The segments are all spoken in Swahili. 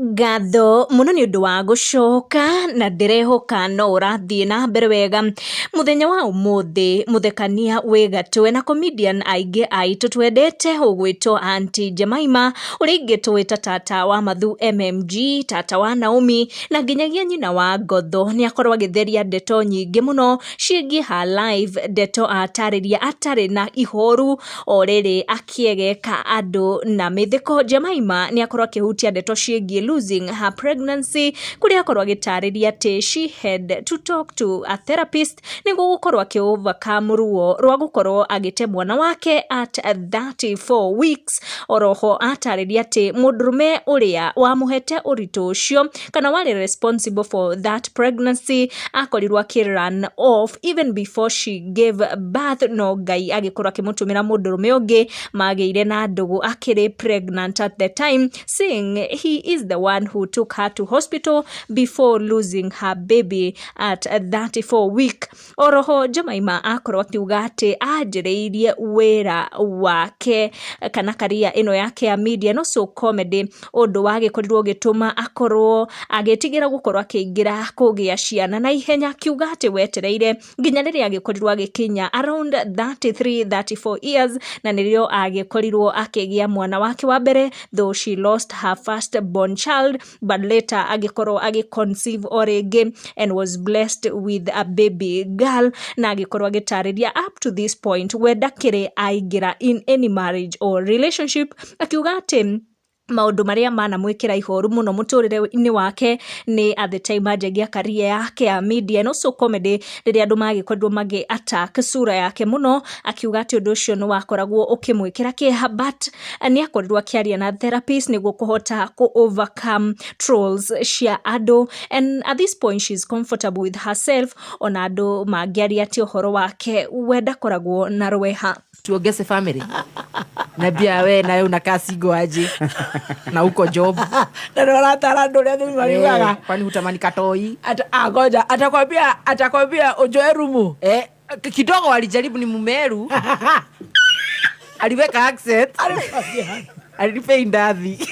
Ngatho muno ni undu wa gucoka na ndirehoka no urathie na mbere wega. Muthenya wa umuthi muthekania wi gatwe na comedian aingi aitu twendete ugwitwo Aunty Jemima uri ingi twita tata wa Mathu MMG, tata wa Naomi na nginyagia nyina wa Ngotho ni akorwa githeria ndeto nyingi muno ciengie ha live. Ndeto atariria atari na ihoru oriri akiegeka andu na mithiko. Jemima ni akorwa kihutia ndeto ciengie losing her pregnancy kuria akorwa gitariria ati she had to talk to a therapist niguo gukorwa ki overcome ruo rwa gukorwa agite mwana wake at 34 weeks. Oroho atariria ati mudrume uria wamuhete uritu ucio kana wari responsible for that pregnancy akorirwa ki run off even before she gave birth. No Ngai agikorwa kimutumira mudrume ungi magire na ndugu akiri pregnant at the time, saying he is the one who took her to hospital before losing her baby at 34 week. Oroho Jemima akorwa kiuga ati ajiriirie wira wake kana karia ino yake ya media no so comedy undu wagikorirwo gituma akorwo agitigira gukorwa akiingira kugia ciana na ihenya. Kiuga ati wetereire nginya riria agikorirwo agikinya around 33-34 years na nirio agikorirwo akigia mwana wake wa mbere, though she lost her first born child but later agikorwo agiconceive oringi and was blessed with a baby girl. Na agikorwo agitariria up to this point wenda kiri aingira in any marriage or relationship, akiuga ati maundu maria mana mwikira ihoru muno muturire-ini wake ni at the time ajengia career yake ya media no so comedy riria andu magikorwo magi attack sura yake muno. Akiuga ati undu ucio no wakoragwo ukimwikira kiha but ni akorirwo akiaria na therapist niguo kuhota ku overcome trolls cia andu, and at this point she is comfortable with herself. Ona andu magiaria ati uhoro wake wenda koragwo na rweha tuongeze family na bia we na una kasigo aje na uko job na ndola tala ndola ndio maliwaga kwani hutamani katoi ngoja atakwambia ujoe rumu kidogo alijaribu ni mumeru aliweka accent alipei ndathi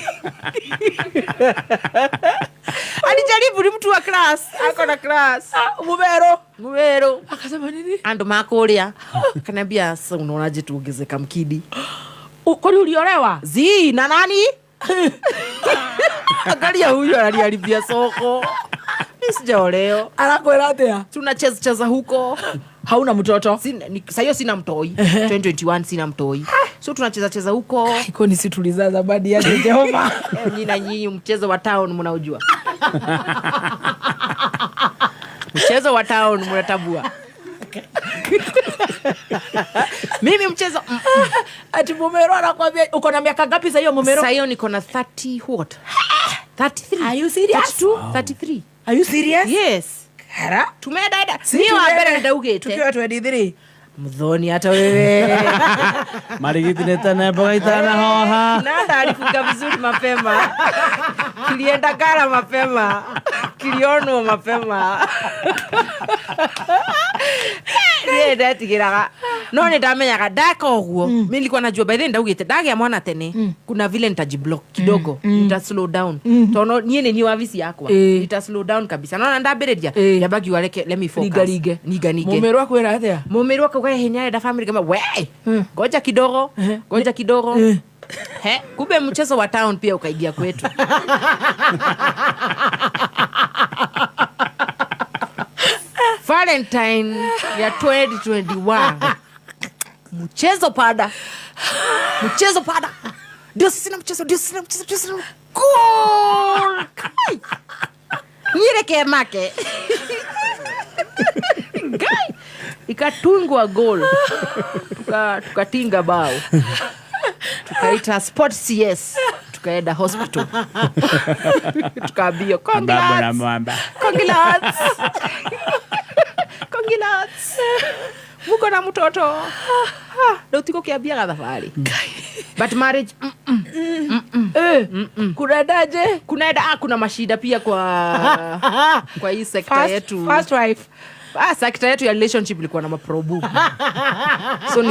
alijaribu ni mtu wa class ako na class mumeru akasema nini ando makoria kanambia sasa unaonaje tuongeze kamkidi kwani uliolewa zi na nani angalia huyo aliharibia soko. Sijaoleo anakwenda atia tunacheza huko. Hauna mtoto? Sasa hiyo sina mtoi 2021 sina mtoi, so tunacheza huko. Iko ni situliza zabadi ya Jehova. Nyinyi mchezo wa town mnaojua. Mchezo wa town mnatabua. Mimi mchezo ati Momero anakuambia uko na miaka ngapi sasa hiyo Momero? Sasa hiyo niko na 30 what? 33. Are you serious? 33. Are you serious? Yes. Hara? Tumedada. Ni wa mbele ndaugete. Tukiwa 23. Mdhoni hata wewe. Marigiti netana bagaitana hoha. Nanda alifuka vizuri mapema. Kilienda gara mapema. Kilionwa mapema. Ndiye tigiraga. No nitamenyaga daka oguo. Mimi nilikuwa najua by then ndaugete dage ya mwana tene. Kuna vile nitajiblock kidogo. Nita slow down. Tono niene ni wavisi yakwa. Nita slow down kabisa. Naona ndaberedia. Yabagi waleke let me focus. Niga. Momero wako era atia? Momero wako kwa hinya da family kama we. Ngoja kidogo. Kumbe mchezo wa town pia ukaidia kwetu. Valentine ya 2021. Mchezo pada. Ndio sina mchezo. Goal. Nyereke make. Gai. Ikatungwa goal. Tukatinga bao. Tukaita sport CS. Tukaenda hospital. Tukaambia congrats. Muko na mtoto. Ndio tuko kiambia gadhafari. But marriage kunaendaje? Kuna mashida pia kwa hii sekta yetu. First wife. Sekta yetu ya relationship ilikuwa na maprobu. So